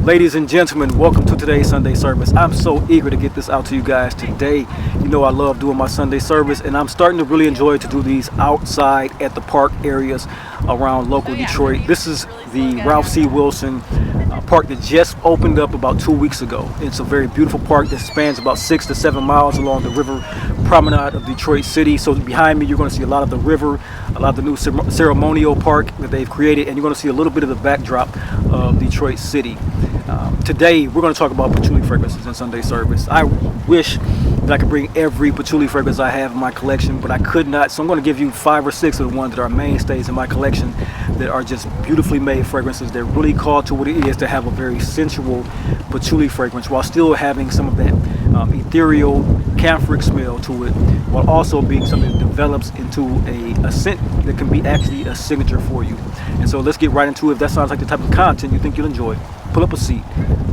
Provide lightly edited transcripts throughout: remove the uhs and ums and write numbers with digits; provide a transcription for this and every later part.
Ladies and gentlemen, welcome to today's Sunday service. I'm so eager to get this out to you guys today. You know I love doing my Sunday service, and I'm starting to really enjoy to do these outside at the park areas around local Detroit. This is the Ralph C. Wilson park that just opened up about 2 weeks ago. It's a very beautiful park that spans about 6 to 7 miles along the river promenade of Detroit City. So behind me you're going to see a lot of the river, a lot of the new ceremonial park that they've created, and you're going to see a little bit of the backdrop of Detroit City. Today we're going to talk about patchouli fragrances in Sunday service. I wish that I could bring every patchouli fragrance I have in my collection, but I could not. So I'm going to give you 5 or 6 of the ones that are mainstays in my collection that are just beautifully made fragrances that really call to what it is to have a very sensual patchouli fragrance while still having some of that ethereal camphoric smell to it, while also being something that develops into a scent that can be actually a signature for you. And so let's get right into it. If that sounds like the type of content you think you'll enjoy, pull up a seat,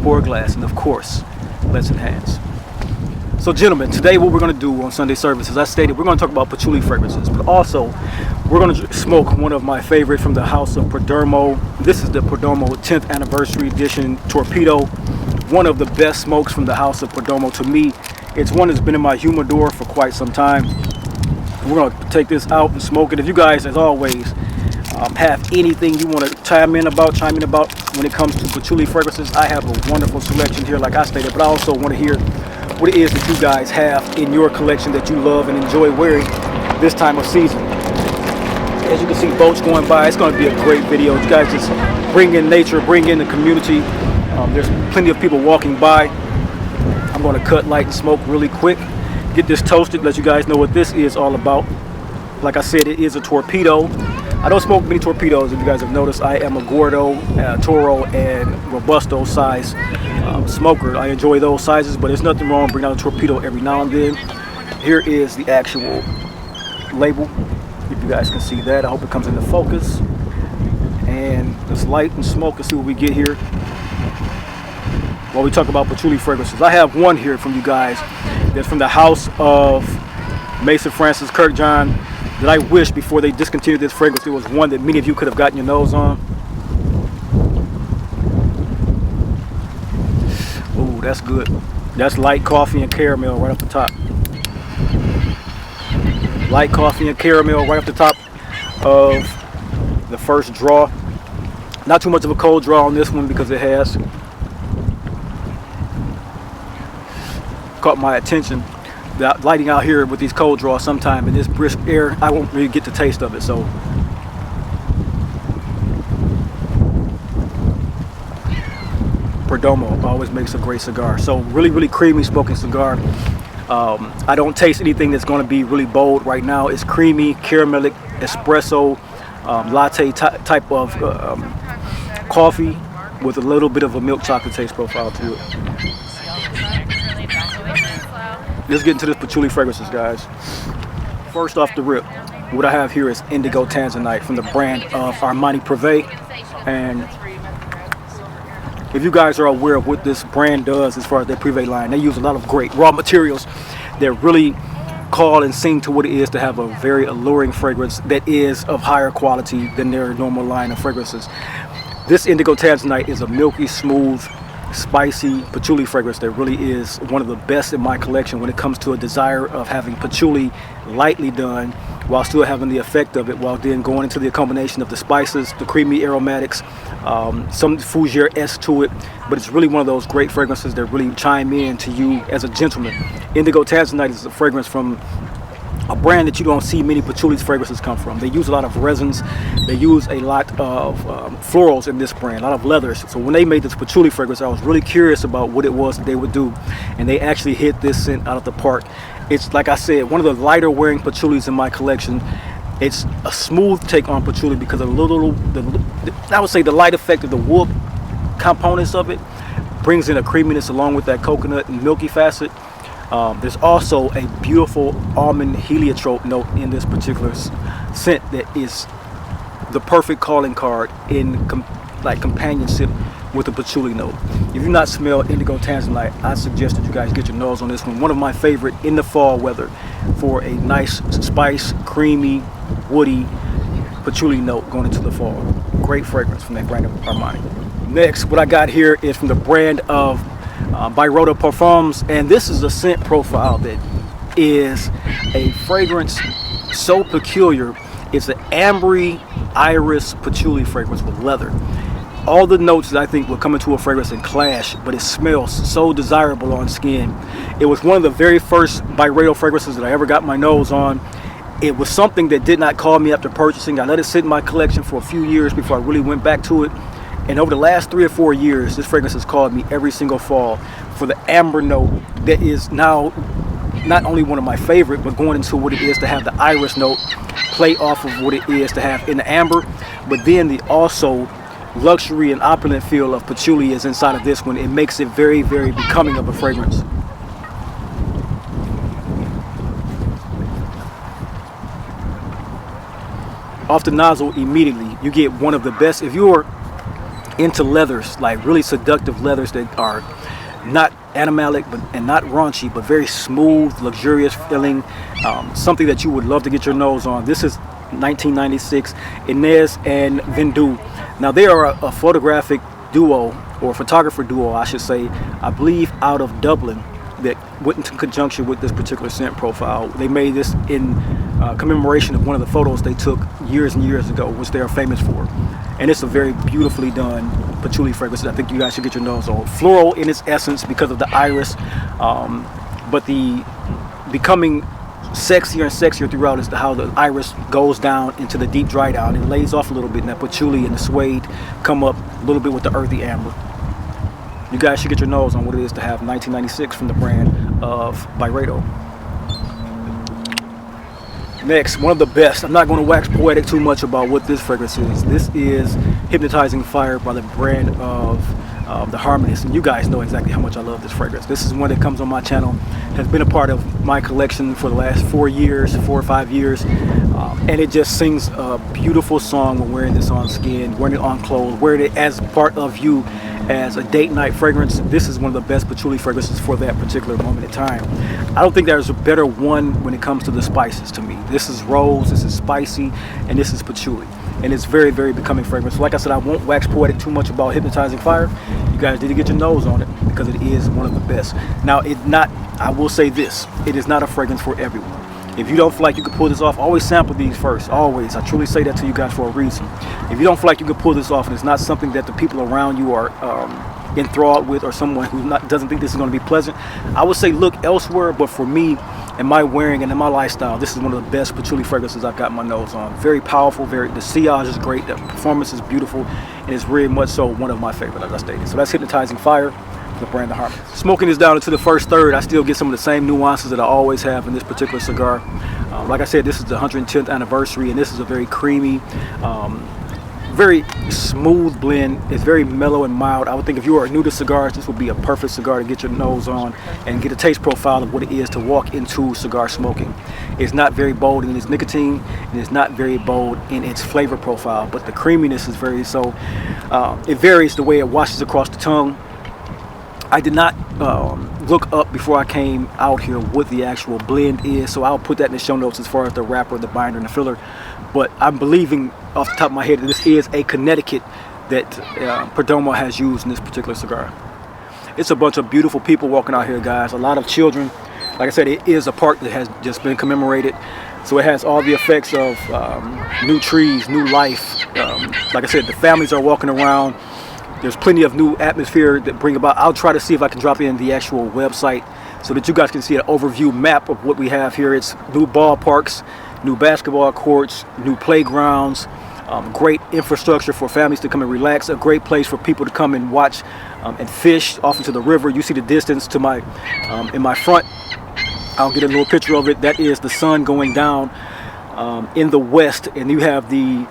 pour a glass, and of course, let's enhance. So gentlemen, today what we're going to do on Sunday service, as I stated, we're going to talk about patchouli fragrances, but also we're going to smoke one of my favorite from the house of Perdomo. This is the Perdomo 10th anniversary edition Torpedo, one of the best smokes from the house of Perdomo to me. It's one that's been in my humidor for quite some time. We're going to take this out and smoke it. If you guys, as always, have anything you want to chime in about when it comes to patchouli fragrances, I have a wonderful selection here, like I stated, but I also want to hear what it is that you guys have in your collection that you love and enjoy wearing this time of season. As you can see, boats going by. It's going to be a great video. You guys just bring in nature, bring in the community. There's plenty of people walking by. I'm going to cut light and smoke really quick, get this toasted, let you guys know what this is all about. Like I said, it is a torpedo. I don't smoke many torpedoes. If you guys have noticed, I am a Gordo, Toro, and Robusto size smoker. I enjoy those sizes, but there's nothing wrong bringing out a torpedo every now and then. Here is the actual label, if you guys can see that. I hope it comes into focus. And let's light and smoke and see what we get here while we talk about patchouli fragrances. I have one here from you guys that's from the house of Mason Francis Kurkdjian that I wish before they discontinued this fragrance, it was one that many of you could have gotten your nose on. Ooh, that's good. That's light coffee and caramel right off the top. Light coffee and caramel right off the top of the first draw. Not too much of a cold draw on this one because it has caught my attention. The lighting out here with these cold draws sometime in this brisk air, I won't really get the taste of it. So Perdomo always makes a great cigar. So really creamy smoking cigar. I don't taste anything that's going to be really bold right now. It's creamy, caramelic, espresso, latte type of coffee with a little bit of a milk chocolate taste profile to it. Let's get into this patchouli fragrances, guys. First off the rip, what I have here is Indigo Tanzanite from the brand of Armani Privé. And if you guys are aware of what this brand does as far as their Privé line, they use a lot of great raw materials that really call and sing to what it is to have a very alluring fragrance that is of higher quality than their normal line of fragrances. This Indigo Tanzanite is a milky, smooth, spicy patchouli fragrance that really is one of the best in my collection when it comes to a desire of having patchouli lightly done while still having the effect of it, while then going into the combination of the spices, the creamy aromatics, some fougere-esque to it. But it's really one of those great fragrances that really chime in to you as a gentleman. Indigo Tanzanite is a fragrance from a brand that you don't see many patchouli fragrances come from. They use a lot of resins. They use a lot of florals in this brand, a lot of leathers. So when they made this patchouli fragrance, I was really curious about what it was that they would do, and they actually hit this scent out of the park. It's, like I said, one of the lighter wearing patchoulis in my collection. It's a smooth take on patchouli because of I would say the light effect of the wood components of it brings in a creaminess along with that coconut and milky facet. There's also a beautiful almond heliotrope note in this particular scent that is the perfect calling card in companionship with the patchouli note. If you've not smelled Indigo Tanzanite, I suggest that you guys get your nose on this one. One of my favorite in the fall weather for a nice spice, creamy, woody patchouli note going into the fall. Great fragrance from that brand of Armani. Next, what I got here is from the brand of Byroda Parfums, and this is a scent profile that is a fragrance so peculiar. It's an ambery iris patchouli fragrance with leather. All the notes that I think will come into a fragrance and clash, but it smells so desirable on skin. It was one of the very first Byroda fragrances that I ever got my nose on. It was something that did not call me after purchasing. I let it sit in my collection for a few years before I really went back to it. And over the last 3 or 4 years, this fragrance has called me every single fall for the amber note that is now not only one of my favorite, but going into what it is to have the iris note play off of what it is to have in the amber. But then the also luxury and opulent feel of patchouli is inside of this one. It makes it very, very becoming of a fragrance. Off the nozzle immediately, you get one of the best. If you're into leathers, like really seductive leathers that are not animalic and not raunchy, but very smooth, luxurious feeling, something that you would love to get your nose on. This is 1996 Inez and Vindu. Now they are a photographic duo, or photographer duo I should say, I believe out of Dublin, that went into conjunction with this particular scent profile. They made this in commemoration of one of the photos they took years and years ago, which they are famous for. And it's a very beautifully done patchouli fragrance that I think you guys should get your nose on. Floral in its essence because of the iris, but the becoming sexier and sexier throughout is how the iris goes down into the deep dry down and lays off a little bit, and that patchouli and the suede come up a little bit with the earthy amber. You guys should get your nose on what it is to have 1996 from the brand of Byroda. Next, one of the best. I'm not going to wax poetic too much about what this fragrance is. This is Hypnotizing Fire by the brand of the Harmonist. And you guys know exactly how much I love this fragrance. This is one that comes on my channel, has been a part of my collection for the last 4 or 5 years. And it just sings a beautiful song when wearing this on skin, wearing it on clothes, wearing it as part of you as a date night fragrance. This is one of the best patchouli fragrances for that particular moment in time. I don't think there's a better one when it comes to the spices to me. This is rose, this is spicy, and this is patchouli. And it's very, very becoming fragrance. So like I said, I won't wax poetic too much about Hypnotizing Fire. You guys need to get your nose on it because it is one of the best. Now, I will say this, it is not a fragrance for everyone. If you don't feel like you can pull this off, always sample these first, always. I truly say that to you guys for a reason. If you don't feel like you can pull this off and it's not something that the people around you are enthralled with, or someone who doesn't think this is going to be pleasant, I would say look elsewhere. But for me and my wearing and in my lifestyle, this is one of the best patchouli fragrances I've got my nose on. Very powerful, the sillage is great, the performance is beautiful, and it's very much so one of my favorite, as I stated. So that's Hypnotizing Fire, the brand of Harmony. Smoking this down into the first third, I still get some of the same nuances that I always have in this particular cigar. Like I said, this is the 110th anniversary, and this is a very creamy, very smooth blend. It's very mellow and mild. I would think if you are new to cigars, this would be a perfect cigar to get your nose on and get a taste profile of what it is to walk into cigar smoking. It's not very bold in its nicotine, and it's not very bold in its flavor profile, but the creaminess is very so. It varies the way it washes across the tongue. I did not look up before I came out here what the actual blend is, so I'll put that in the show notes as far as the wrapper, the binder, and the filler. But I'm believing off the top of my head that this is a Connecticut that Perdomo has used in this particular cigar. It's a bunch of beautiful people walking out here, guys. A lot of children. Like I said, it is a park that has just been commemorated, so it has all the effects of new trees, new life. Like I said, the families are walking around. There's plenty of new atmosphere that bring about. I'll try to see if I can drop in the actual website so that you guys can see an overview map of what we have here. It's new ballparks, new basketball courts, new playgrounds, great infrastructure for families to come and relax, a great place for people to come and watch and fish off into the river. You see the distance to my in my front. I'll get a little picture of it. That is the sun going down in the west, and you have the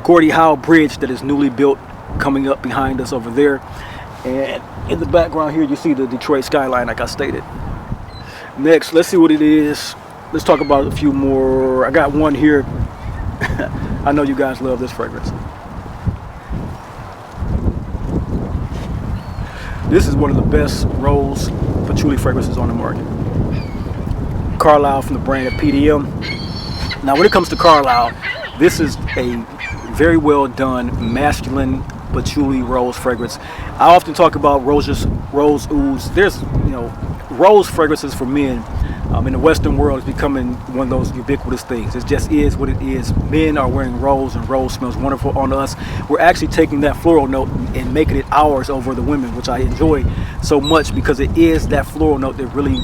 Gordie Howe Bridge that is newly built coming up behind us over there. And in the background here, you see the Detroit skyline, like I stated. Next, let's see what it is. Let's talk about a few more. I got one here. I know you guys love this fragrance. This is one of the best rose patchouli fragrances on the market. Carlisle from the brand of PDM. Now, when it comes to Carlisle, this is a very well done masculine patchouli rose fragrance. I often talk about rose ouds. There's, you know, rose fragrances for men in the Western world is becoming one of those ubiquitous things. It just is what it is. Men are wearing rose, and rose smells wonderful on us. We're actually taking that floral note and making it ours over the women, which I enjoy so much, because it is that floral note that really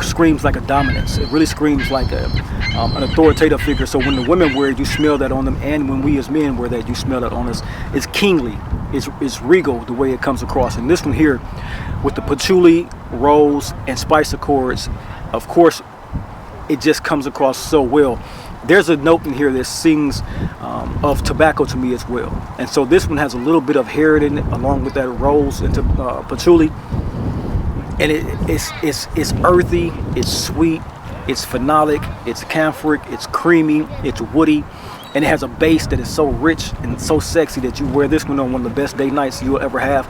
screams like a dominance. It really screams like an authoritative figure. So when the women wear it, you smell that on them, and when we as men wear that, you smell that on us. It's kingly. It's regal the way it comes across. And this one here, with the patchouli, rose, and spice accords, of course, it just comes across so well. There's a note in here that sings of tobacco to me as well. And so this one has a little bit of hair in it, along with that rose and patchouli. And it's earthy, it's sweet, it's phenolic, it's camphoric, it's creamy, it's woody. And it has a base that is so rich and so sexy that you wear this one on one of the best date nights you'll ever have.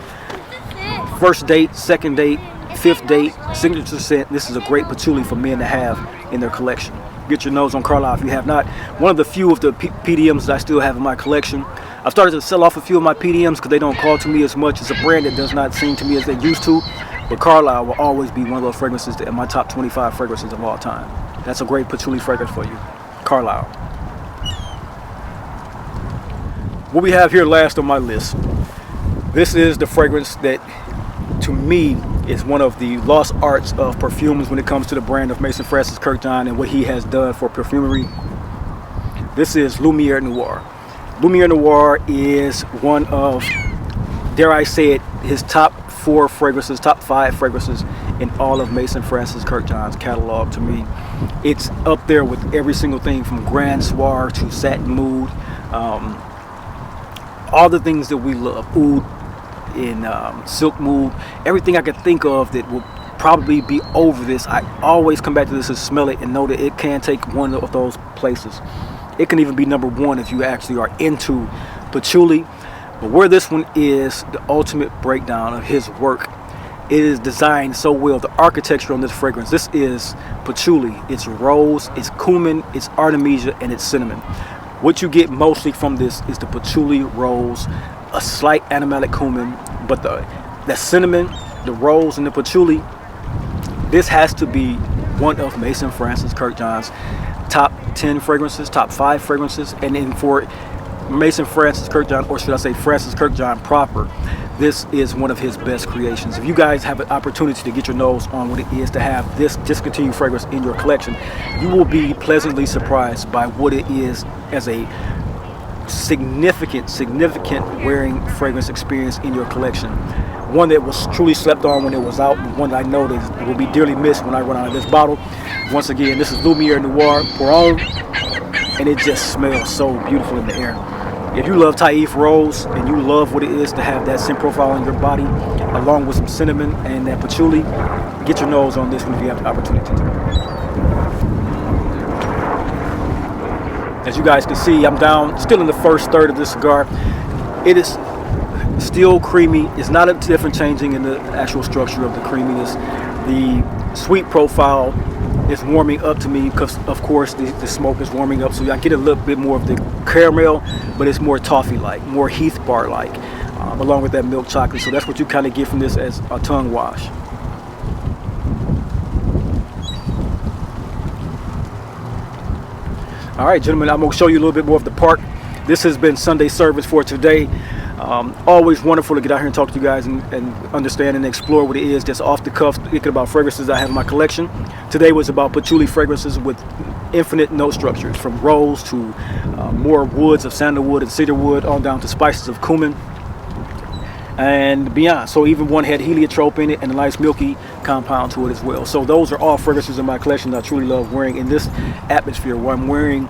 First date, second date, fifth date, signature scent. This is a great patchouli for men to have in their collection. Get your nose on Carlisle if you have not. One of the few of the PDMs that I still have in my collection. I've started to sell off a few of my PDMs because they don't call to me as much. It's a brand that does not seem to me as they used to. But Carlisle will always be one of those fragrances that in my top 25 fragrances of all time. That's a great patchouli fragrance for you. Carlisle. What we have here last on my list. This is the fragrance that, to me, is one of the lost arts of perfumes when it comes to the brand of Maison Francis Kurkdjian and what he has done for perfumery. This is Lumière Noire. Lumière Noire is one of, dare I say it, his top 4 fragrances, top 5 fragrances in all of Maison Francis Kurkdjian's catalog. To me, it's up there with every single thing from Grand Soir to Satin Mood, all the things that we love, oud, in silk mood, everything I could think of that would probably be over this. I always come back to this and smell it and know that it can take one of those places. It can even be number 1 if you actually are into patchouli. But where this one is the ultimate breakdown of his work, it is designed so well. The architecture on this fragrance, this is patchouli, it's rose, it's cumin, it's artemisia, and it's cinnamon. What you get mostly from this is the patchouli, rose, a slight animalic cumin, but the cinnamon, the rose, and the patchouli, this has to be one of Maison Francis Kurkdjian's top 10 fragrances, top 5 fragrances. And then for Maison Francis Kurkdjian, or should I say Francis Kurkdjian proper, this is one of his best creations. If you guys have an opportunity to get your nose on what it is to have this discontinued fragrance in your collection, you will be pleasantly surprised by what it is as a significant wearing fragrance experience in your collection. One that was truly slept on when it was out, and one that I know that will be dearly missed when I run out of this bottle. Once again, this is Lumière Noire pour homme, and it just smells so beautiful in the air. If you love Taif rose and you love what it is to have that scent profile in your body, along with some cinnamon and that patchouli, get your nose on this one if you have the opportunity to. As you guys can see, I'm down, still in the first third of this cigar. It is still creamy. It's not a different changing in the actual structure of the creaminess. The sweet profile is warming up to me because, of course, the smoke is warming up. So I get a little bit more of the caramel, but it's more toffee-like, more Heath bar-like, along with that milk chocolate. So that's what you kind of get from this as a tongue wash. All right, gentlemen, I'm going to show you a little bit more of the park. This has been Sunday service for today. Always wonderful to get out here and talk to you guys and understand and explore what it is just off the cuff, thinking about fragrances I have in my collection. Today was about patchouli fragrances with infinite note structures, from rose to more woods of sandalwood and cedarwood, on down to spices of cumin and beyond. So even one had heliotrope in it and a nice milky compound to it as well. So those are all fragrances in my collection that I truly love wearing in this atmosphere, where I'm wearing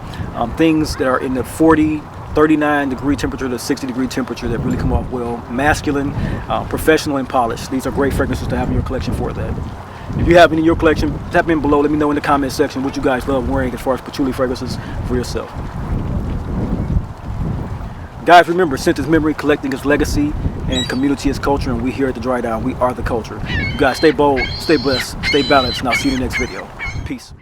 things that are in the 40, 39 degree temperature to 60 degree temperature that really come off well, masculine, professional, and polished. These are great fragrances to have in your collection for that. If you have any in your collection, tap in below. Let me know in the comment section what you guys love wearing as far as patchouli fragrances for yourself. Guys, remember, scent is memory, collecting is legacy, and community is culture, and we here at the Dry Down, we are the culture. You guys stay bold, stay blessed, stay balanced, and I'll see you in the next video. Peace.